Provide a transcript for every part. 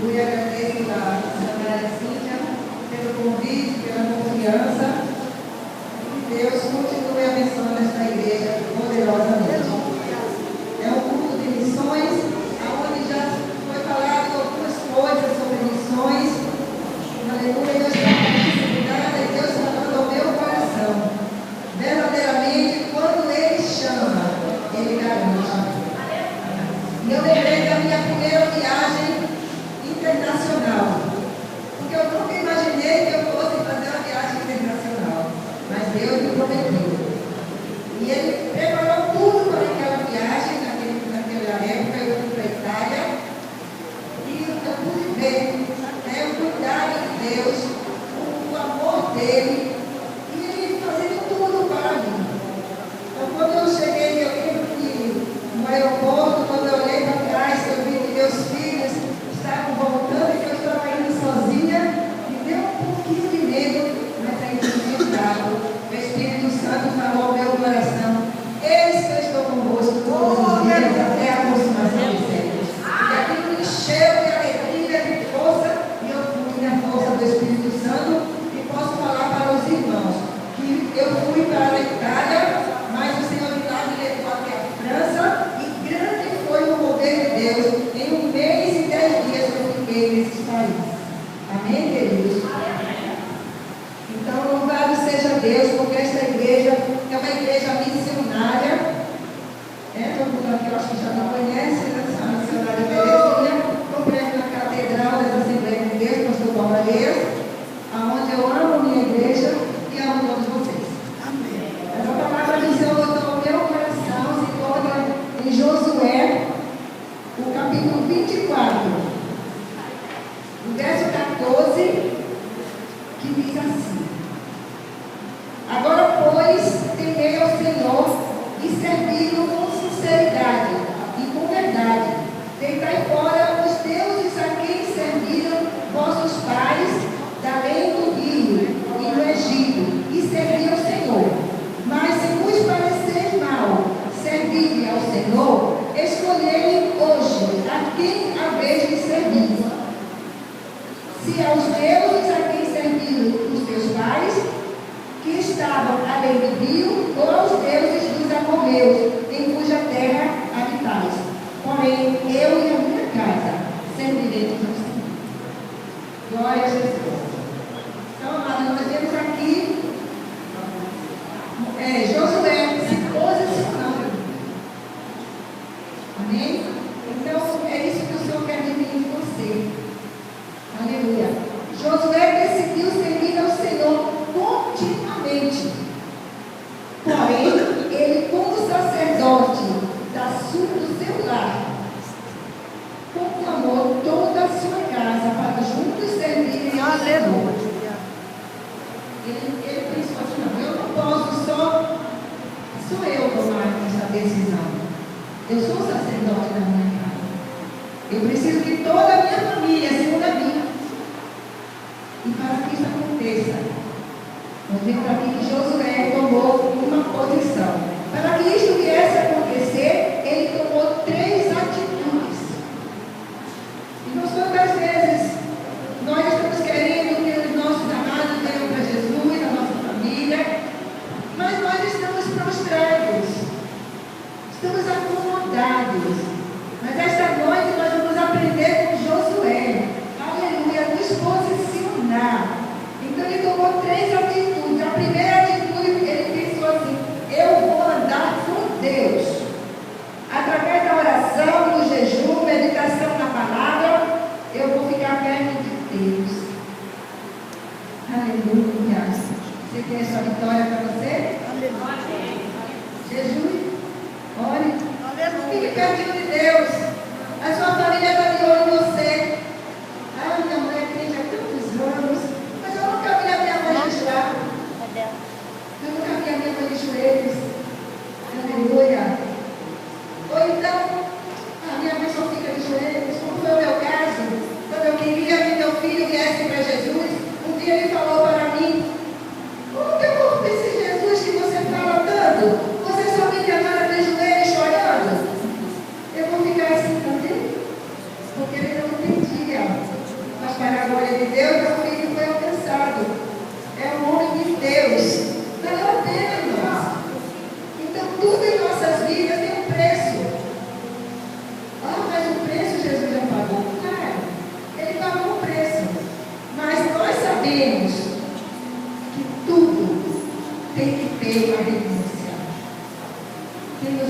E agradeço a senhora Cíntia pelo convite, pela confiança. Que Deus continue abençoando esta igreja poderosamente. É um culto de missões, onde já foi falado algumas coisas sobre missões. Aleluia, eu estava sensibilizada e Deus falando ao meu coração. Verdadeiramente, quando Ele chama, Ele garante. E eu lembrei da minha primeira viagem internacional. Porque eu nunca imaginei que eu fosse fazer uma viagem internacional. Mas Deus me prometeu. E Ele preparou tudo para aquela viagem, naquela época. Eu fui para a Itália. E eu pude ver o cuidado de Deus, o amor dEle. E Ele fazendo tudo para mim. Então, quando eu cheguei, eu vi no aeroporto, quando eu olhei para trás, eu vi que meus filhos estavam voltando e que eu estava indo sozinha, me deu um pouquinho de medo, mas aí eu estava. O Espírito Santo falou ao meu coração: eis que eu estou convosco todos os dias até a consumação dos séculos. E aquilo me encheu de alegria, de força, e eu fui na força do Espírito Santo. E posso falar para os irmãos que eu fui para a Itália, mas o Senhor de lá me levou até a França, e grande foi o poder de Deus. Em 1 mês e 10 dias eu fiquei nesses países. Amém, queridos? Então, louvado seja Deus, porque esta igreja é uma igreja missionária. Todo mundo aqui, eu acho que já me conhece, né? A missionária Terezinha. Comprei na Catedral das Assembleias de Deus, pastor Paulo Alheias, aonde eu amo minha igreja e amo todos vocês. Amém. Essa palavra do Senhor botou no meu coração, se encontra em Josué, o capítulo 24, o verso 14, que diz assim: agora, pois, temei ao Senhor e servi-lo com sinceridade e com verdade. Deitai fora os deuses a quem serviram vossos pais da além do rio e no Egito, e servi ao Senhor. Mas se vos parecer mal servir ao Senhor, escolhei hoje a quem haveis de servir. Se aos deuses a quem serviram os teus pais, que estavam além do rio, ou aos deuses dos amorreus, em cuja terra habitais. Porém, eu e a minha casa serviremos ao Senhor. Glória a Jesus. Então, amados, nós temos aqui Josué se posicionando. Amém? Então, é isso que o Senhor quer de mim e de você. Aleluia. Josué decidiu servir ao Senhor continuamente. Porém, ele, como sacerdote do seu lar, conclamou toda a sua casa para juntos servirem ao Senhor. Ele pensou assim: não, eu não posso sou eu tomar essa decisão. Eu sou o sacerdote da minha casa. Eu preciso que toda a minha família se una a mim. E para que isso aconteça, nós vemos aqui que Josué tomou uma posição. Para que isso viesse a acontecer, ele tomou 3 atitudes. E nós, quantas vezes nós estamos querendo que os nossos amados venham para Jesus, a nossa família, mas nós estamos prostrados, estamos acomodados. Mas esta noite nós vamos aprender com Josué, aleluia, nos posicionar. Então ele tomou 3 atitudes. A primeira atitude, ele pensou assim: eu vou andar com Deus. Através da oração, do jejum, meditação na palavra, eu vou ficar perto de Deus. Aleluia. Você quer essa vitória para você? Aleluia. Jesus, ore. Aleluia. Fique pertinho de Deus. A sua família está de olho em você. Ah, minha mãe é crente há tantos anos, mas eu nunca vi a minha mãe jejuar. Eu nunca vi a minha mãe de joelhos. Aleluia. Ou então, a minha mãe só fica de joelhos, como foi o meu caso. Quando eu queria que meu filho viesse para Jesus, um dia ele falou para mim: como que eu vou ver esse Jesus que você fala tanto? Você só me chamava de joelhos chorando.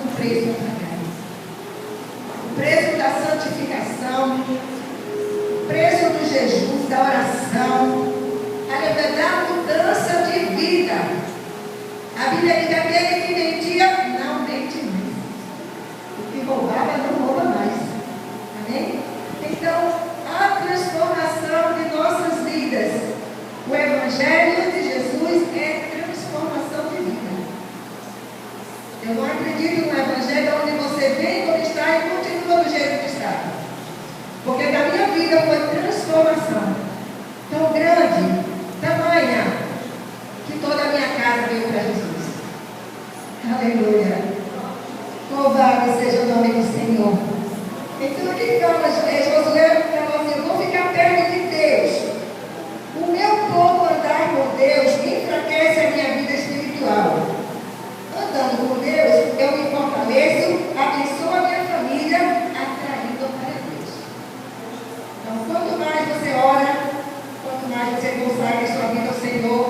um preço a pagar. O preço da santificação, o preço do jejum, da oração, da mudança de vida. A Bíblia diz que aquele que mentia, não mente mais. O que roubava, não rouba mais. Amém? Então, a transformação de nossas vidas. O Evangelho de Jesus é transformação de vida. Eu não acredito no Evangelho onde você vem como está e continua do jeito que está. Porque da minha vida foi transformação tão grande, tamanha, que toda a minha casa veio para Jesus. Aleluia. Louvado seja o nome do Senhor. Então aqui fala, Josué falou assim: eu vou ficar perto de Deus. O meu pouco andar com Deus enfraquece a minha vida espiritual. Andando com Deus, eu me fortaleço, abençoo a minha família, atraindo para Deus. Então, quanto mais você ora, quanto mais você consagra a sua vida ao Senhor,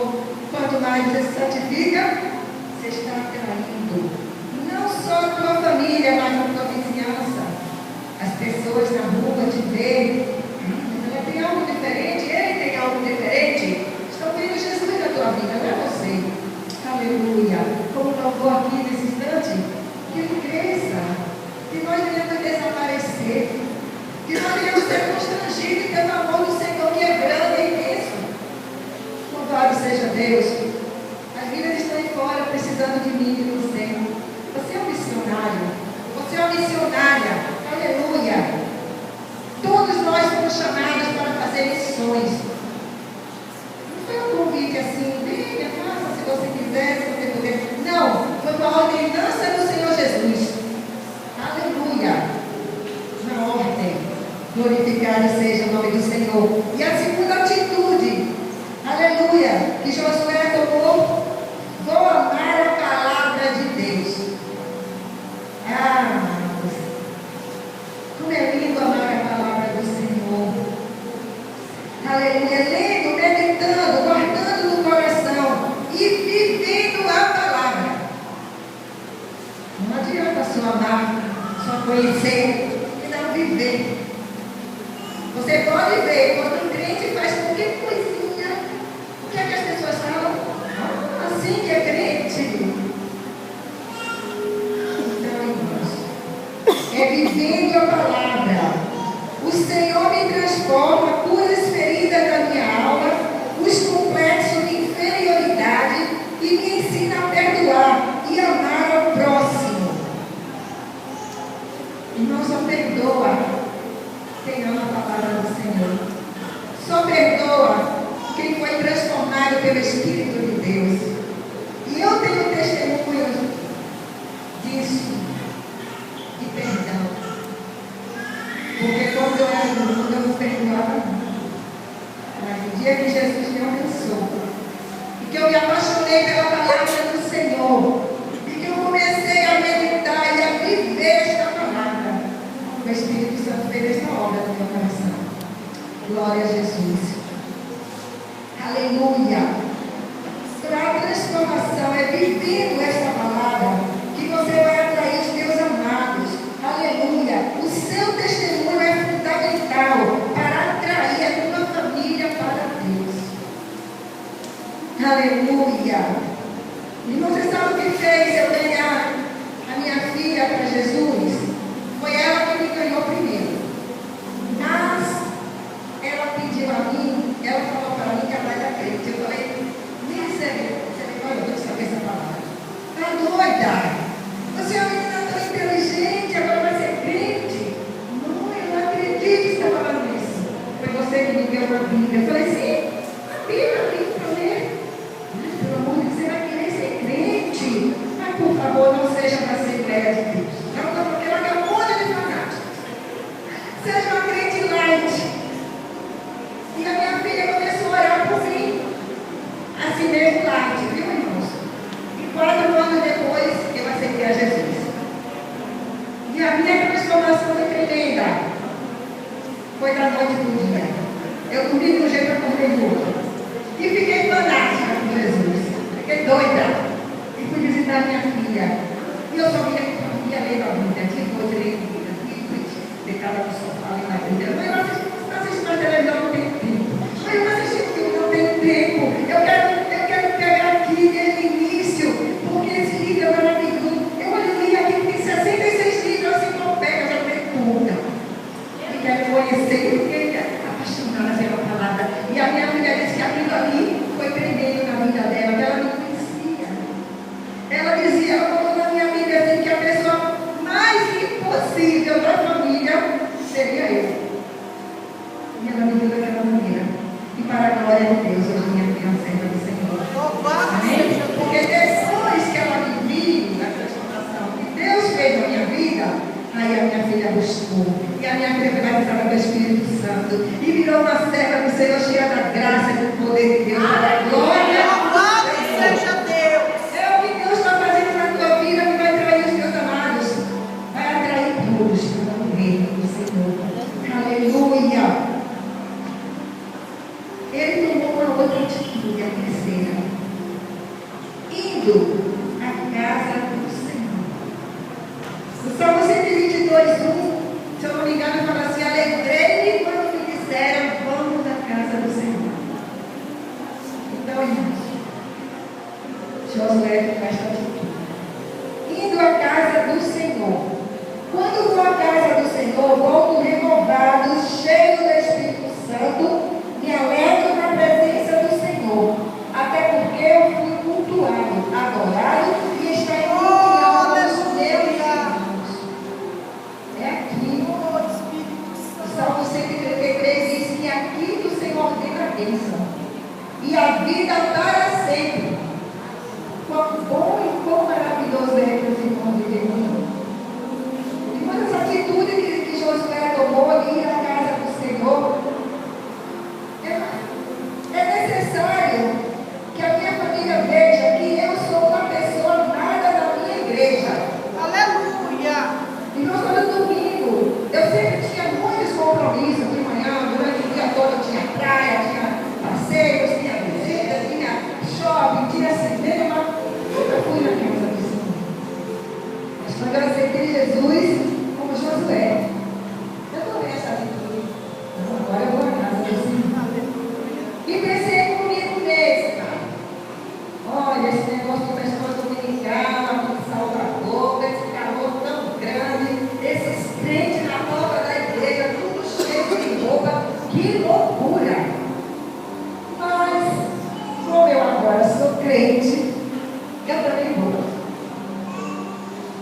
quanto mais você se santifica, você está atraindo não só a tua família, mas a tua vizinhança. As pessoas na rua te veem. Ela tem algo diferente, ele tem algo diferente. Estão vendo Jesus na tua vida, não é você. Aleluia. Como louvou aqui nesse instante, que ele cresça, que nós venhamos desaparecer, que nós venhamos ser constrangidos pelo amor do Senhor, que é grande e imenso. Louvado seja Deus. As vidas estão aí fora precisando de mim e de você. Você é um missionário. Você é uma missionária. Aleluia. Todos nós fomos chamados para fazer missões. Não foi um convite assim, venha, faça se você quiser, se você puder. Não, foi com a ordenança do Senhor Jesus. Aleluia. Na ordem. Glorificado seja o nome do Senhor. E a segunda atitude, aleluia, que Josué tomou: vou amar a palavra de Deus. Ah, como é lindo amar a palavra do Senhor. Aleluia. Lendo, meditando, guardando no coração e vivendo a palavra. Não adianta só amar, só conhecer e não viver. Você pode ver quando um crente faz qualquer coisinha. O que é que as pessoas falam? Ah, assim que é crente. Então, irmãos, é vivendo a palavra. O Senhor me transforma, cura as feridas da minha alma, os complexos de inferioridade e me ensina a perdoar e amar ao próximo. Irmão, só perdoa quem ama a palavra do Senhor. Só perdoa quem foi transformado pelo Espírito de Deus. E eu tenho testemunho disso, de perdão. Porque quando eu era do mundo, eu não perdoava nunca. Mas no dia que Jesus me alcançou, e que eu me apaixonei pela palavra do Senhor, e que eu comecei a meditar e a viver esta palavra, o Espírito Santo fez esta obra no meu coração. Glória a Jesus. Aleluia. Para a transformação é vivendo esta palavra que você vai atrair os teus amados. Aleluia. O seu testemunho é fundamental para atrair a tua família para Deus. Aleluia. E você sabe o que fez eu ganhar a minha filha para Jesus? Foi ela que me ganhou primeiro. Mas ela pediu a mim, ela falou para mim que ela era crente. Eu falei: misericórdia, eu vou saber essa palavra. Está doida? Você é uma menina tão inteligente, agora vai ser crente? Não, eu não acredito que você está falando isso. Foi você que me deu uma Bíblia. Eu falei: sim, a Bíblia para ler. Mas pelo amor de Deus, você vai querer ser crente. Mas por favor, não seja da Assembleia de Deus. Não, porque ela é um monte de fanáticos. Seja uma crente light. E a minha filha começou a orar por mim. Assim mesmo light, viu, irmãos? E 4 anos depois, eu aceitei a Jesus. E a minha transformação foi tremenda. Foi da noite para o dia. Eu dormi de um jeito, acordei do outro. E fiquei fanática com Jesus. Fiquei doida. E fui visitar minha filha. E eu só via para mim. glória de Deus, hoje minha filha é uma serva do Senhor. Amém? Porque depois que ela me viu na transformação que Deus fez na minha vida, aí a minha filha buscou. E a minha filha foi batizada do Espírito Santo. E virou uma serva do Senhor, cheia da graça e do poder de Deus. Glória seja Deus. É o que Deus está fazendo na tua vida, que vai atrair os teus amados. Vai atrair todos para o reino do Senhor. Aleluia. Ele tomou uma outra atitude, a terceira. Indo à casa do Senhor. O Salmo 122:1, se eu não me engano, fala assim: alegrei-me quando me disseram, vamos à casa do Senhor. Então, irmãos, Josué com esta atitude. Indo à casa do Senhor. Quando vou à casa do Senhor, volto renovado, cheio do Espírito Santo, me alegro na presença do Senhor, até porque eu fui cultuado, adorado e está em comunhão com os meus irmãos. É aqui, o Salmo 133 diz que aqui o Senhor ordena a bênção e a vida para sempre. Quão bom e quão maravilhoso é que os irmãos vivem conosco. E uma das atitudes que Josué tomou de ir à casa do Senhor, é necessário que a minha família veja que eu sou uma pessoa amada na minha igreja. Aleluia! E nós, todo domingo, eu sempre tinha muitos compromissos de manhã, durante o dia todo tinha praia, tinha passeios, tinha visita, tinha shopping, tinha cinema. Eu fui na casa do Senhor. Mas quando eu aceitei Jesus como Josué, eu tomei essa atitude. Então agora eu vou à casa do Senhor. E pensei comigo mesma: olha, esse negócio de uma escola dominical, de Salvador, esse calor tão grande, esses crentes na porta da igreja, tudo cheio de roupa, que loucura! Mas, como eu agora sou crente, eu também vou.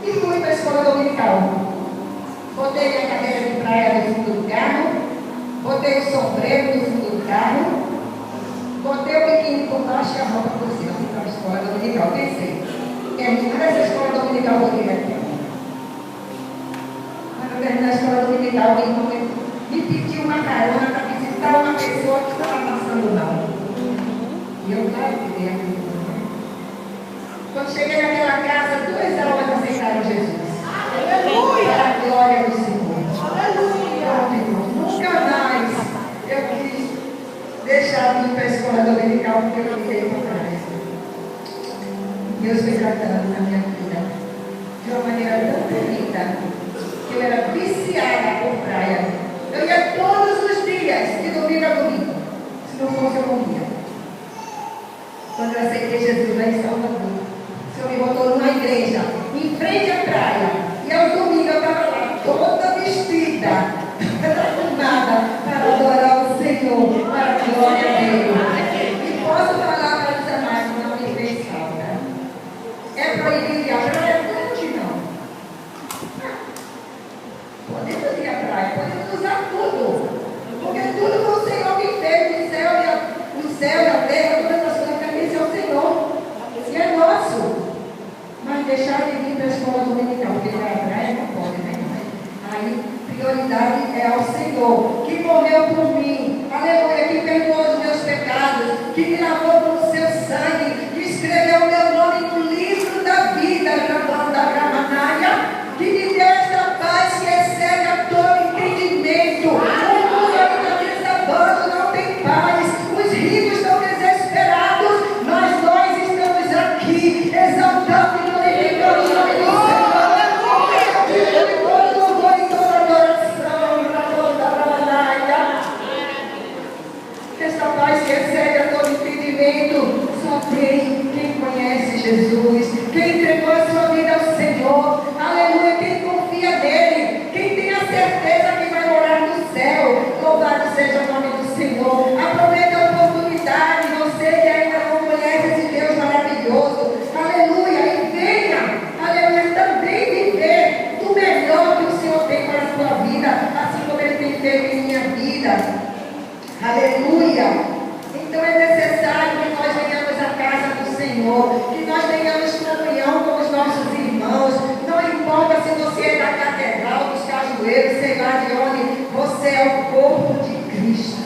E fui para a escola dominical. Botei minha cadeira de praia no fundo do carro, botei o sombreiro no fundo do carro, botei o biquíni por baixo e a roupa por cima. Fui para a escola dominical. Pensei, terminando essa escola dominical, vou vir aqui. Quando eu terminar a escola dominical, me pediu uma carona para visitar uma pessoa que estava passando mal. E eu, claro, que dei aquilo. Quando cheguei naquela casa, 2 almas aceitaram Jesus. Aleluia! Para a glória do Senhor. Aleluia! Nunca mais eu quis deixar de ir para a escola dominical, porque eu fiquei para trás. Deus foi tratando na minha vida de uma maneira tão bonita, que eu era viciada por praia. Eu ia todos os dias, de domingo a domingo. Se não fosse, eu morria. Quando eu aceitei Jesus lá em Salvador, o Senhor me botou numa igreja, em frente à praia. E aos domingos eu estava lá, toda vestida, arrumada, para adorar o Senhor, para a glória dele. E posso falar para os amados, não me fez falta. É proibido ir à praia? Não. Podemos ir à praia, podemos usar tudo. Porque tudo foi o Senhor que fez, o céu e a terra, todas as coisas pertencem ao Senhor. E é nosso. Mas deixar de vir para a escola dominical, porque para a praia não pode, né? Aí, prioridade é ao Senhor, que morreu por mim, aleluia, que perdoou os meus pecados, que me lavou com o seu sangue, que escreveu o meu nome no livro da vida, gravando da Gramanaia, que me deu esta paz que excede a todo entendimento. O mundo está desabando, não tem paz, os ricos estão desesperados, mas nós estamos aqui exaltando e glorificando o nome do Senhor. Esta paz que excede a todo entendimento só tem quem conhece Jesus, quem entregou a sua vida ao Senhor, aleluia, quem confia nele, quem tem a certeza que vai morar no céu. Louvado seja o nome do Senhor. Aproveite a oportunidade, você que ainda não conhece esse Deus maravilhoso, aleluia, e venha, aleluia, também viver do melhor que o Senhor tem para a sua vida, assim como ele tem feito em minha vida. Aleluia! Então é necessário que nós venhamos à casa do Senhor, que nós tenhamos comunhão com os nossos irmãos. Não importa se você é da Catedral, dos Cajueiros, sei lá de onde, você é o corpo de Cristo.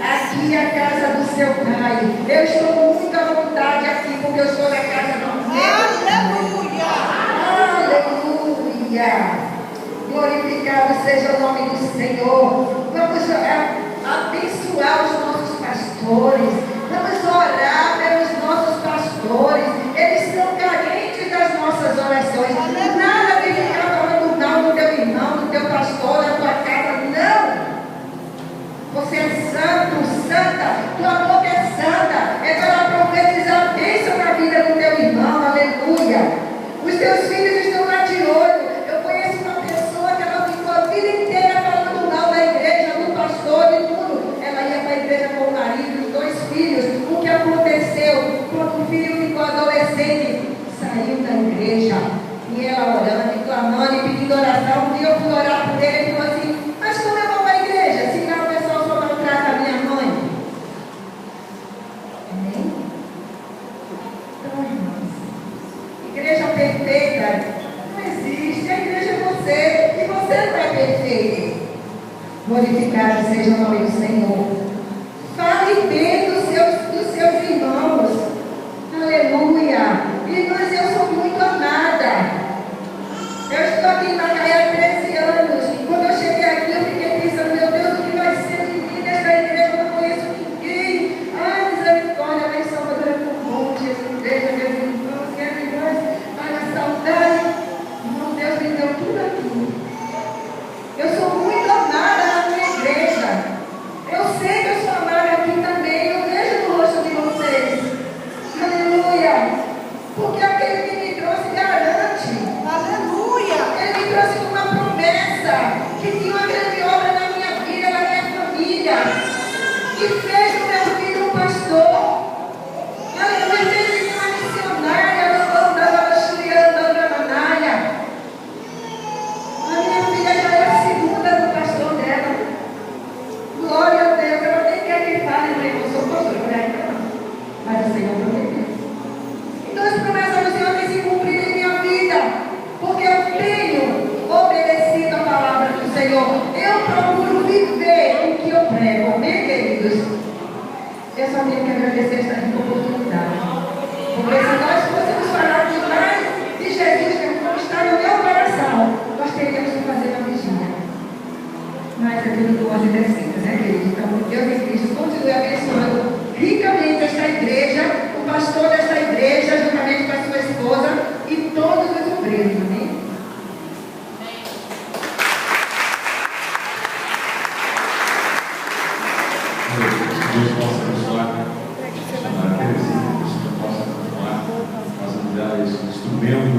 Aqui é a casa do seu Pai. Eu estou com muita vontade aqui, porque eu estou na casa do meu Pai. Aleluia! Glorificado seja o nome do Senhor. Vamos abençoar os nossos pastores. Vamos orar pelos nossos pastores. Eles são carentes das nossas orações. Nada de ficar falando mal do teu irmão, do teu pastor, da tua casa. Não! Você é santo, santa. Tua boca é santa. É para profetizar a bênção na vida do teu irmão. Aleluia! Os teus filhos estão lá de olho. Eu conheço uma pessoa que ela ficou a vida inteira falando mal da igreja, do pastor e tudo. Ela ia para a igreja com o marido, os 2 filhos. O que aconteceu? Quando o filho ficou adolescente, saiu da igreja. E ela orando, e clamando, e pedindo oração. Um dia eu fui orar por ele e falou assim: mas como eu vou para a igreja? Se não, o pessoal só maltrata a minha mãe. Amém? Então, irmãos, igreja perfeita não existe. A igreja é você, e você não é perfeito. Glorificado seja o nome do Senhor. Fale bem dos seus irmãos. Aleluia. Irmãs, eu sou muito amada. Eu estou aqui em Macaé há 13 anos. Quando eu cheguei aqui, eu fiquei pensando: meu Deus, o que vai ser de mim nesta igreja? Eu não conheço ninguém. Ai, misericórdia, vem Salvador com um monte de igreja, meus irmãos, minhas irmãs. Ai, a saudade. Irmão, Deus me deu tudo aqui. Eu sou muito amada na minha igreja. Eu sei que eu sou amada aqui também. Eu vejo no rosto de vocês. Aleluia. Porque aquele que me trouxe garante. Aleluia. Ele me trouxe com uma promessa que tinha uma grande obra na minha vida, na minha família. E fez do meu filho um pastor. Aleluia. Fez de mim uma missionária. A minha filha já é a segunda do pastor dela. Glória a Deus. Eu nem quero que fale, né? Eu sou pastor, né? Mas o Senhor prometeu. Então as promessas do Senhor têm se cumprido em minha vida, porque eu tenho obedecido a palavra do Senhor. Eu procuro viver o que eu prego. Amém, queridos? Eu só tenho que agradecer esta oportunidade. Porque se nós fôssemos falar demais de Jesus, que está no meu coração, nós teríamos que fazer uma vigília. Mas é tudo do ordem decente, né, queridos? Então, Deus em Cristo continue abençoando ricamente esta igreja, o pastor desta igreja, juntamente com a sua esposa e todos os obreiros, amém? Deus possa abençoar a Terezinha, que o Senhor possa continuar fazendo dela esse instrumento